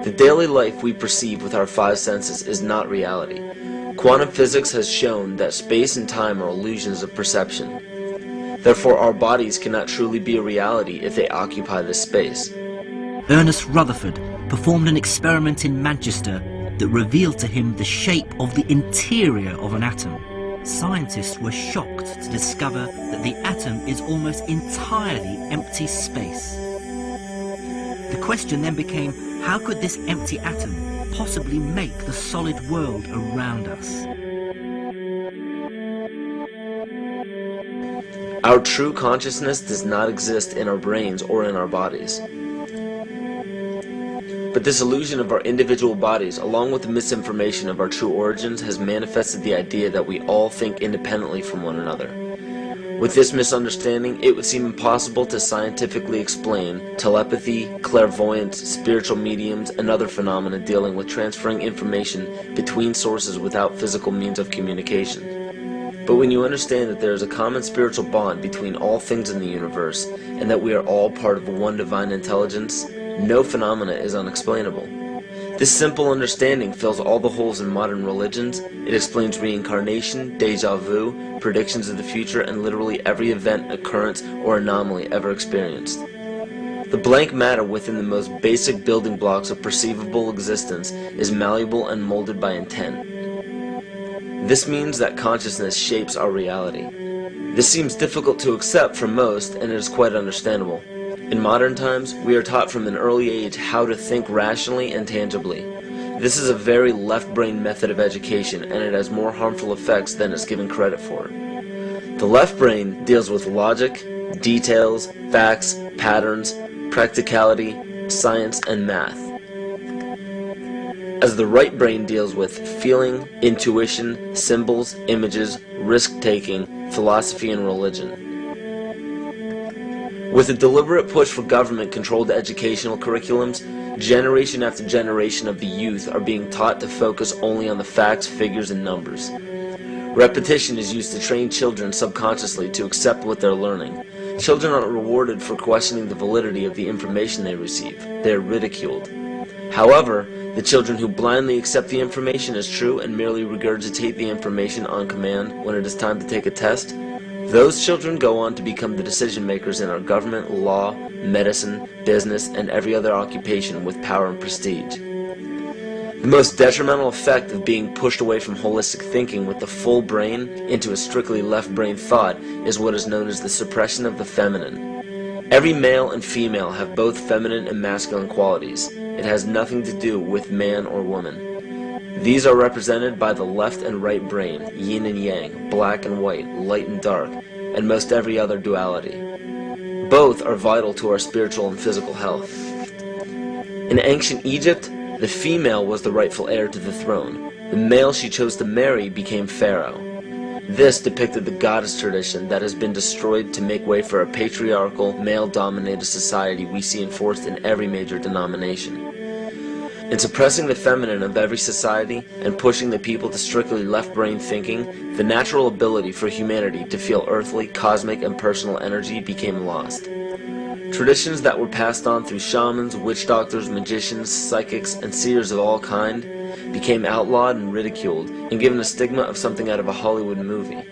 The daily life we perceive with our five senses is not reality. Quantum physics has shown that space and time are illusions of perception. Therefore, our bodies cannot truly be a reality if they occupy this space. Ernest Rutherford performed an experiment in Manchester that revealed to him the shape of the interior of an atom. Scientists were shocked to discover that the atom is almost entirely empty space. The question then became, how could this empty atom possibly make the solid world around us? Our true consciousness does not exist in our brains or in our bodies. But this illusion of our individual bodies, along with the misinformation of our true origins, has manifested the idea that we all think independently from one another. With this misunderstanding, it would seem impossible to scientifically explain telepathy, clairvoyance, spiritual mediums, and other phenomena dealing with transferring information between sources without physical means of communication. But when you understand that there is a common spiritual bond between all things in the universe, and that we are all part of one divine intelligence, no phenomena is unexplainable. This simple understanding fills all the holes in modern religions. It explains reincarnation, déjà vu, predictions of the future, and literally every event, occurrence, or anomaly ever experienced. The blank matter within the most basic building blocks of perceivable existence is malleable and molded by intent. This means that consciousness shapes our reality. This seems difficult to accept for most, and it is quite understandable. In modern times, we are taught from an early age how to think rationally and tangibly. This is a very left-brain method of education, and it has more harmful effects than it's given credit for. The left brain deals with logic, details, facts, patterns, practicality, science, and math, as the right brain deals with feeling, intuition, symbols, images, risk-taking, philosophy, and religion. With a deliberate push for government-controlled educational curriculums, generation after generation of the youth are being taught to focus only on the facts, figures, and numbers. Repetition is used to train children subconsciously to accept what they're learning. Children aren't rewarded for questioning the validity of the information they receive. They are ridiculed. However, the children who blindly accept the information as true and merely regurgitate the information on command when it is time to take a test, those children go on to become the decision makers in our government, law, medicine, business, and every other occupation with power and prestige. The most detrimental effect of being pushed away from holistic thinking with the full brain into a strictly left brain thought is what is known as the suppression of the feminine. Every male and female have both feminine and masculine qualities. It has nothing to do with man or woman. These are represented by the left and right brain, yin and yang, black and white, light and dark, and most every other duality. Both are vital to our spiritual and physical health. In ancient Egypt, the female was the rightful heir to the throne. The male she chose to marry became pharaoh. This depicted the goddess tradition that has been destroyed to make way for a patriarchal, male-dominated society we see enforced in every major denomination. In suppressing the feminine of every society and pushing the people to strictly left-brain thinking, the natural ability for humanity to feel earthly, cosmic, and personal energy became lost. Traditions that were passed on through shamans, witch doctors, magicians, psychics, and seers of all kind became outlawed and ridiculed and given a stigma of something out of a Hollywood movie.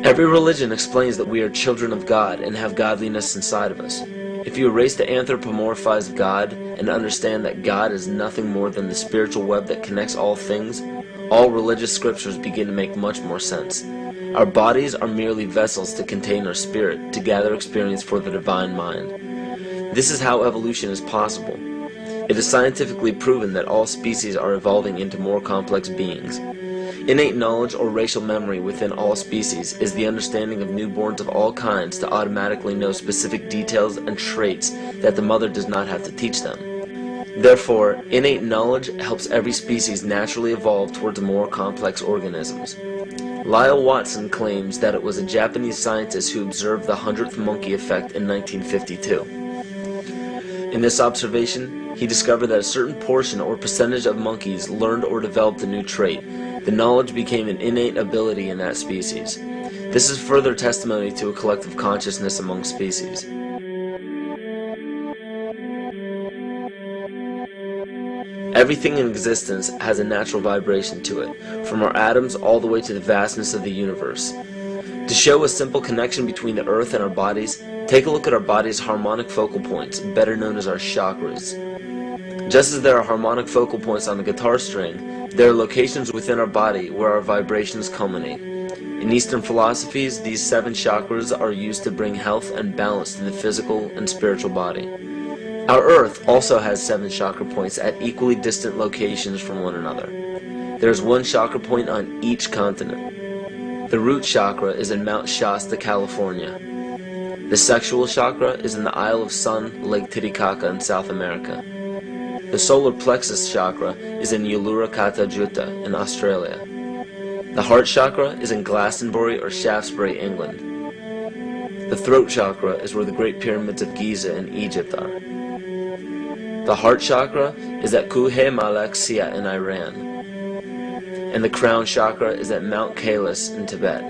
Every religion explains that we are children of God and have godliness inside of us. If you erase the anthropomorphized God and understand that God is nothing more than the spiritual web that connects all things, all religious scriptures begin to make much more sense. Our bodies are merely vessels to contain our spirit, to gather experience for the divine mind. This is how evolution is possible. It is scientifically proven that all species are evolving into more complex beings. Innate knowledge or racial memory within all species is the understanding of newborns of all kinds to automatically know specific details and traits that the mother does not have to teach them. Therefore, innate knowledge helps every species naturally evolve towards more complex organisms. Lyle Watson claims that it was a Japanese scientist who observed the 100th monkey effect in 1952. In this observation, he discovered that a certain portion or percentage of monkeys learned or developed a new trait. The knowledge became an innate ability in that species. This is further testimony to a collective consciousness among species. Everything in existence has a natural vibration to it, from our atoms all the way to the vastness of the universe. To show a simple connection between the earth and our bodies, take a look at our body's harmonic focal points, better known as our chakras. Just as there are harmonic focal points on a guitar string, there are locations within our body where our vibrations culminate. In Eastern philosophies, these 7 chakras are used to bring health and balance to the physical and spiritual body. Our Earth also has 7 chakra points at equally distant locations from one another. There is 1 chakra point on each continent. The root chakra is in Mount Shasta, California. The sexual chakra is in the Isle of Sun, Lake Titicaca in South America. The solar plexus chakra is in Uluru Kata Juta in Australia. The heart chakra is in Glastonbury or Shaftesbury, England. The throat chakra is where the Great Pyramids of Giza in Egypt are. The heart chakra is at Kuhe Malak Sia in Iran. And the crown chakra is at Mount Kailas in Tibet.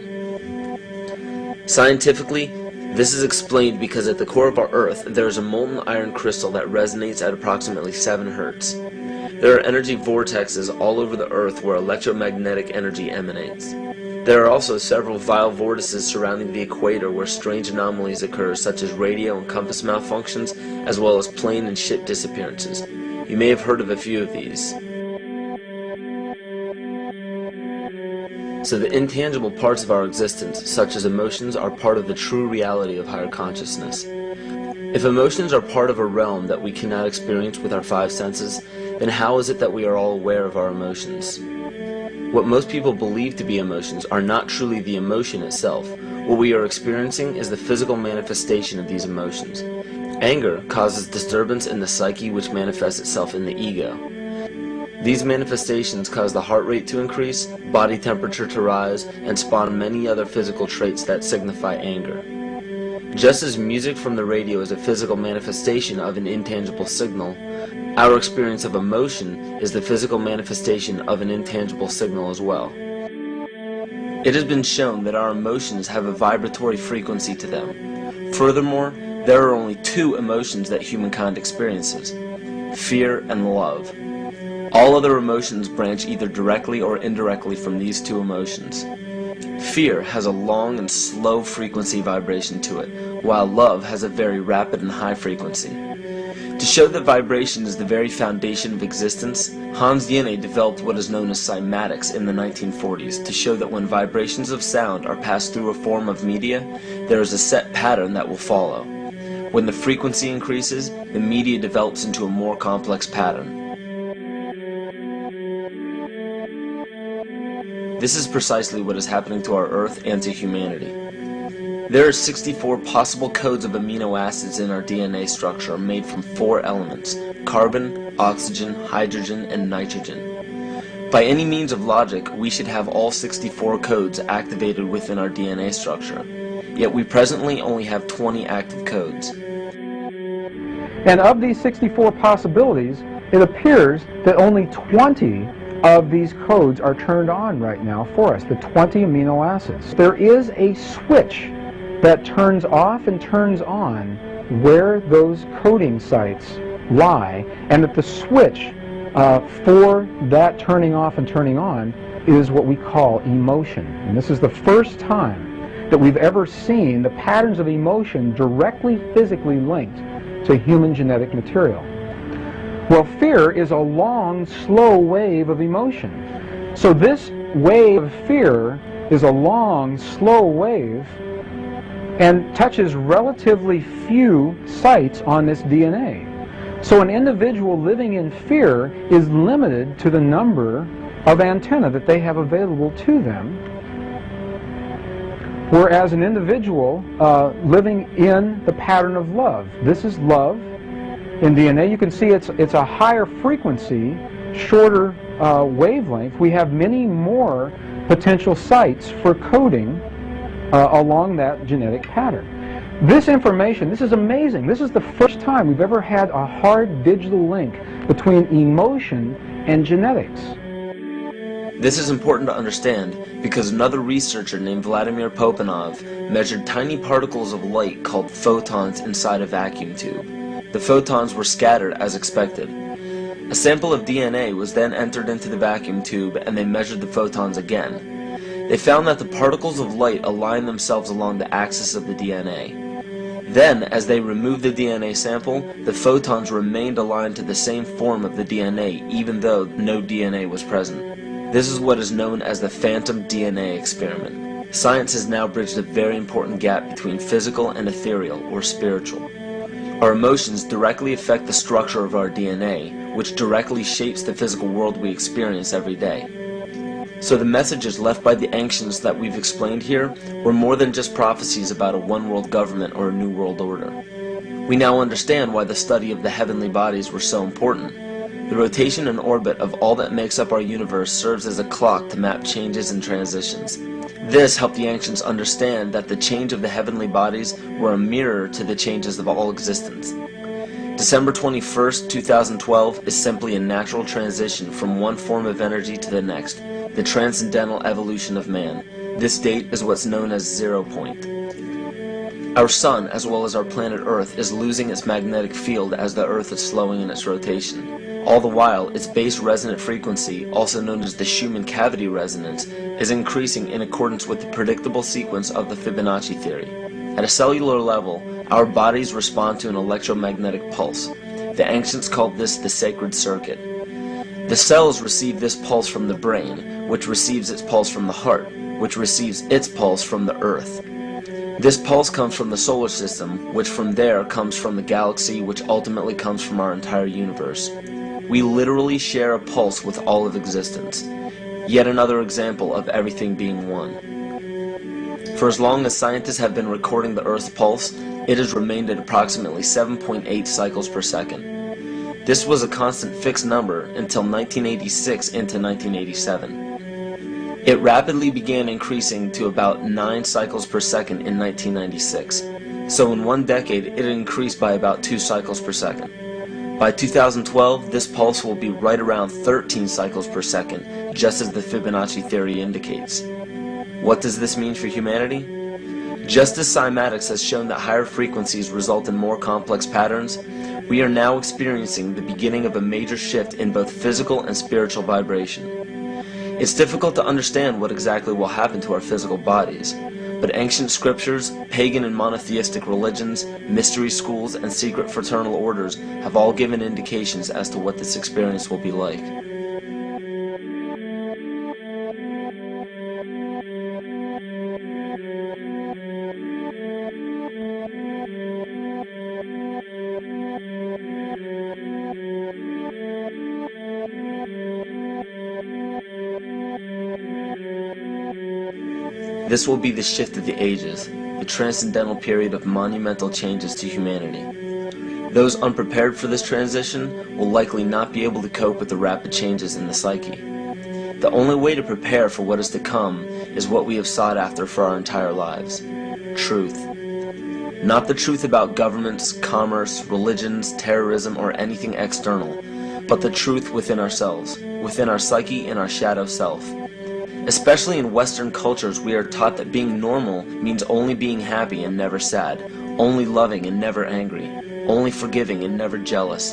Scientifically, this is explained because at the core of our Earth there is a molten iron crystal that resonates at approximately 7 Hz. There are energy vortexes all over the Earth where electromagnetic energy emanates. There are also several vile vortices surrounding the equator where strange anomalies occur, such as radio and compass malfunctions, as well as plane and ship disappearances. You may have heard of a few of these. So the intangible parts of our existence, such as emotions, are part of the true reality of higher consciousness. If emotions are part of a realm that we cannot experience with our 5 senses, then how is it that we are all aware of our emotions? What most people believe to be emotions are not truly the emotion itself. What we are experiencing is the physical manifestation of these emotions. Anger causes disturbance in the psyche, which manifests itself in the ego. These manifestations cause the heart rate to increase, body temperature to rise, and spawn many other physical traits that signify anger. Just as music from the radio is a physical manifestation of an intangible signal, our experience of emotion is the physical manifestation of an intangible signal as well. It has been shown that our emotions have a vibratory frequency to them. Furthermore, there are only 2 emotions that humankind experiences: fear and love. All other emotions branch either directly or indirectly from these 2 emotions. Fear has a long and slow frequency vibration to it, while love has a very rapid and high frequency. To show that vibration is the very foundation of existence, Hans Jenne developed what is known as cymatics in the 1940s to show that when vibrations of sound are passed through a form of media, there is a set pattern that will follow. When the frequency increases, the media develops into a more complex pattern. This is precisely what is happening to our Earth and to humanity. There are 64 possible codes of amino acids in our DNA structure made from 4 elements: carbon, oxygen, hydrogen, and nitrogen. By any means of logic, we should have all 64 codes activated within our DNA structure. Yet we presently only have 20 active codes. And of these 64 possibilities, it appears that only 20 of these codes are turned on right now for us, the 20 amino acids. There is a switch that turns off and turns on where those coding sites lie, and that the switch for that turning off and turning on is what we call emotion. And this is the first time that we've ever seen the patterns of emotion directly physically linked to human genetic material. Well, fear is a long, slow wave of emotion. So this wave of fear is a long, slow wave and touches relatively few sites on this DNA. So an individual living in fear is limited to the number of antennae that they have available to them, whereas an individual living in the pattern of love, this is love. In DNA, you can see it's a higher frequency, shorter wavelength. We have many more potential sites for coding along that genetic pattern. This information, this is amazing. This is the first time we've ever had a hard digital link between emotion and genetics. This is important to understand because another researcher named Vladimir Popanov measured tiny particles of light called photons inside a vacuum tube. The photons were scattered as expected. A sample of DNA was then entered into the vacuum tube and they measured the photons again. They found that the particles of light align themselves along the axis of the DNA. Then, as they removed the DNA sample, the photons remained aligned to the same form of the DNA even though no DNA was present. This is what is known as the phantom DNA experiment. Science has now bridged a very important gap between physical and ethereal, or spiritual. Our emotions directly affect the structure of our DNA, which directly shapes the physical world we experience every day. So the messages left by the ancients that we've explained here were more than just prophecies about a one-world government or a new world order. We now understand why the study of the heavenly bodies were so important. The rotation and orbit of all that makes up our universe serves as a clock to map changes and transitions. This helped the ancients understand that the change of the heavenly bodies were a mirror to the changes of all existence. December 21st, 2012 is simply a natural transition from one form of energy to the next, the transcendental evolution of man. This date is what's known as 0 point. Our sun, as well as our planet Earth, is losing its magnetic field as the Earth is slowing in its rotation. All the while, its base resonant frequency, also known as the Schumann cavity resonance, is increasing in accordance with the predictable sequence of the Fibonacci theory. At a cellular level, our bodies respond to an electromagnetic pulse. The ancients called this the sacred circuit. The cells receive this pulse from the brain, which receives its pulse from the heart, which receives its pulse from the earth. This pulse comes from the solar system, which from there comes from the galaxy, which ultimately comes from our entire universe. We literally share a pulse with all of existence. Yet another example of everything being one. For as long as scientists have been recording the Earth's pulse, it has remained at approximately 7.8 cycles per second. This was a constant fixed number until 1986 into 1987. It rapidly began increasing to about 9 cycles per second in 1996. So in one decade, it increased by about 2 cycles per second. By 2012, this pulse will be right around 13 cycles per second, just as the Fibonacci theory indicates. What does this mean for humanity? Just as cymatics has shown that higher frequencies result in more complex patterns, we are now experiencing the beginning of a major shift in both physical and spiritual vibration. It's difficult to understand what exactly will happen to our physical bodies, but ancient scriptures, pagan and monotheistic religions, mystery schools, and secret fraternal orders have all given indications as to what this experience will be like. This will be the shift of the ages, the transcendental period of monumental changes to humanity. Those unprepared for this transition will likely not be able to cope with the rapid changes in the psyche. The only way to prepare for what is to come is what we have sought after for our entire lives: truth. Not the truth about governments, commerce, religions, terrorism, or anything external, but the truth within ourselves, within our psyche and our shadow self. Especially in Western cultures, we are taught that being normal means only being happy and never sad, only loving and never angry, only forgiving and never jealous.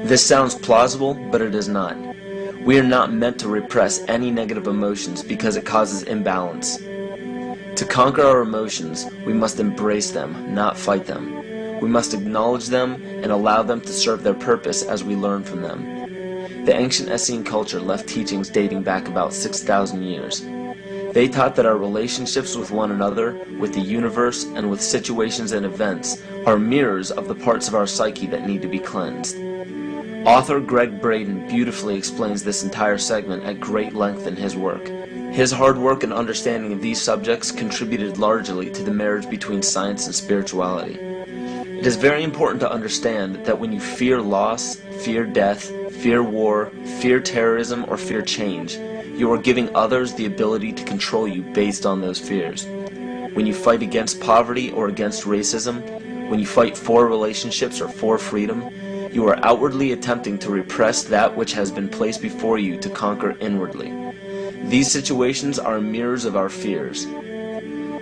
This sounds plausible, but it is not. We are not meant to repress any negative emotions because it causes imbalance. To conquer our emotions, we must embrace them, not fight them. We must acknowledge them and allow them to serve their purpose as we learn from them. The ancient Essene culture left teachings dating back about 6,000 years. They taught that our relationships with one another, with the universe, and with situations and events are mirrors of the parts of our psyche that need to be cleansed. Author Greg Braden beautifully explains this entire segment at great length in his work. His hard work and understanding of these subjects contributed largely to the marriage between science and spirituality. It is very important to understand that when you fear loss, fear death, fear war, fear terrorism, or fear change, you are giving others the ability to control you based on those fears. When you fight against poverty or against racism, when you fight for relationships or for freedom, you are outwardly attempting to repress that which has been placed before you to conquer inwardly. These situations are mirrors of our fears.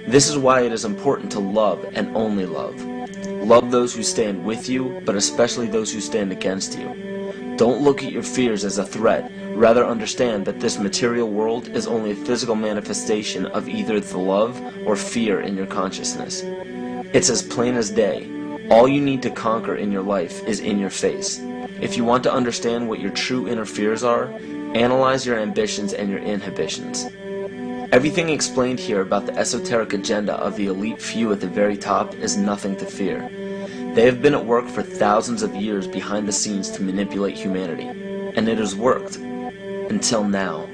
This is why it is important to love and only love. Love those who stand with you, but especially those who stand against you. Don't look at your fears as a threat. Rather understand that this material world is only a physical manifestation of either the love or fear in your consciousness. It's as plain as day. All you need to conquer in your life is in your face. If you want to understand what your true inner fears are, analyze your ambitions and your inhibitions. Everything explained here about the esoteric agenda of the elite few at the very top is nothing to fear. They have been at work for thousands of years behind the scenes to manipulate humanity, and it has worked. Until now.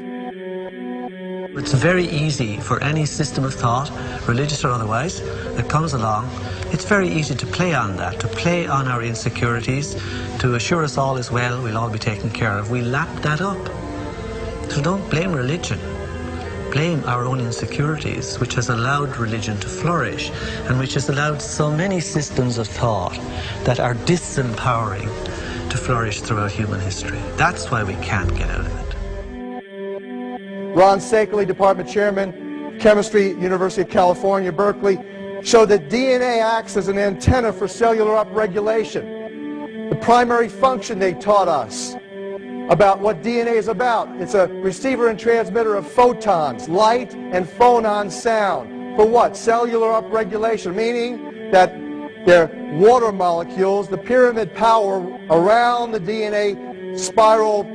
It's very easy for any system of thought, religious or otherwise, that comes along. It's very easy to play on that, to play on our insecurities, to assure us all is well, we'll all be taken care of. We lap that up. So don't blame religion. Blame our own insecurities, which has allowed religion to flourish, and which has allowed so many systems of thought that are disempowering to flourish throughout human history. That's why we can't get out of it. Ron Sakeley, Department Chairman, Chemistry, University of California, Berkeley, showed that DNA acts as an antenna for cellular upregulation. The primary function they taught us about what DNA is about. It's a receiver and transmitter of photons, light, and phonon sound. For what? Cellular upregulation, meaning that their water molecules, the pyramid power around the DNA spiral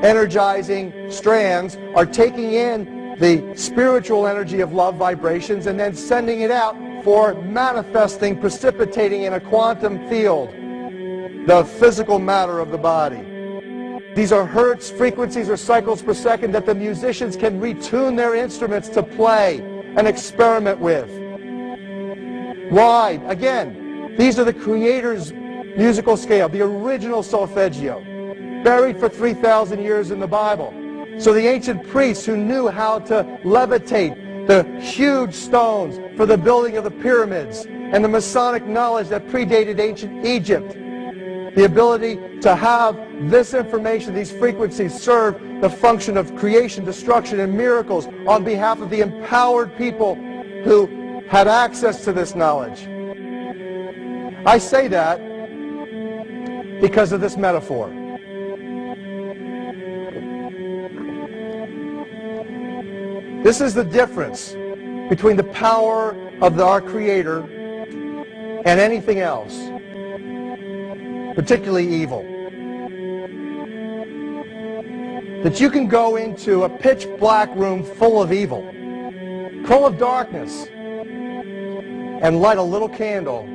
energizing strands, are taking in the spiritual energy of love vibrations and then sending it out for manifesting, precipitating in a quantum field, the physical matter of the body. These are hertz, frequencies, or cycles per second that the musicians can retune their instruments to play and experiment with. Why? Again, these are the Creator's musical scale, the original solfeggio, buried for 3,000 years in the Bible. So the ancient priests who knew how to levitate the huge stones for the building of the pyramids, and the Masonic knowledge that predated ancient Egypt, the ability to have this information, these frequencies, serve the function of creation, destruction, and miracles on behalf of the empowered people who had access to this knowledge. I say that because of this metaphor. This is the difference between the power of our Creator and anything else, particularly evil. That you can go into a pitch black room full of evil, full of darkness, and light a little candle,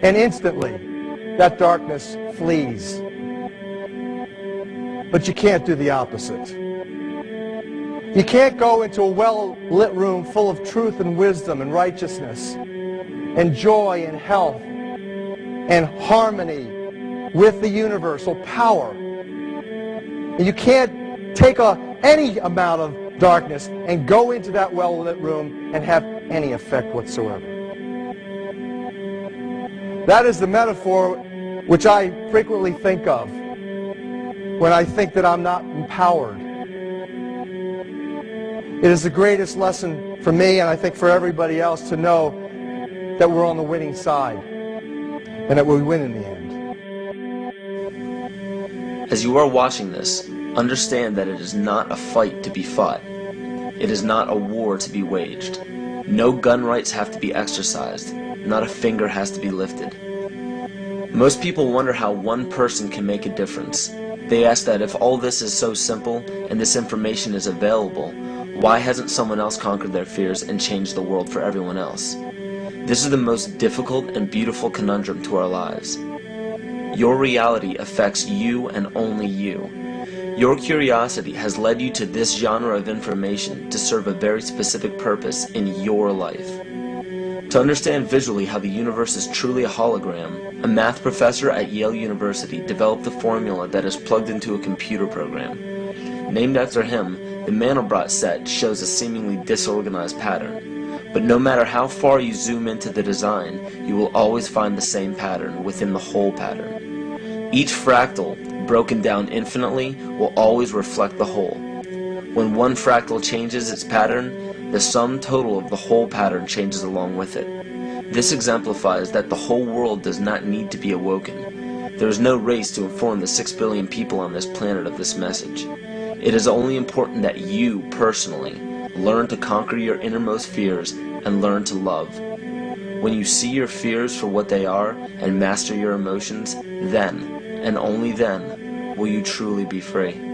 and instantly that darkness flees. But you can't do the opposite. You can't go into a well-lit room full of truth and wisdom and righteousness and joy and health and harmony with the universal power. And you can't take any amount of darkness and go into that well-lit room and have any effect whatsoever. That is the metaphor which I frequently think of when I think that I'm not empowered. It is the greatest lesson for me, and I think for everybody else, to know that we're on the winning side and that we win in the end. As you are watching this, understand that it is not a fight to be fought. It is not a war to be waged. No gun rights have to be exercised. Not a finger has to be lifted. Most people wonder how one person can make a difference. They ask that if all this is so simple and this information is available, why hasn't someone else conquered their fears and changed the world for everyone else? This is the most difficult and beautiful conundrum to our lives. Your reality affects you and only you. Your curiosity has led you to this genre of information to serve a very specific purpose in your life. To understand visually how the universe is truly a hologram, a math professor at Yale University developed the formula that is plugged into a computer program. Named after him, the Mandelbrot set shows a seemingly disorganized pattern. But no matter how far you zoom into the design, you will always find the same pattern within the whole pattern. Each fractal, broken down infinitely, will always reflect the whole. When one fractal changes its pattern, the sum total of the whole pattern changes along with it. This exemplifies that the whole world does not need to be awoken. There is no race to inform the 6 billion people on this planet of this message. It is only important that you, personally, learn to conquer your innermost fears and learn to love. When you see your fears for what they are and master your emotions, then, and only then, will you truly be free.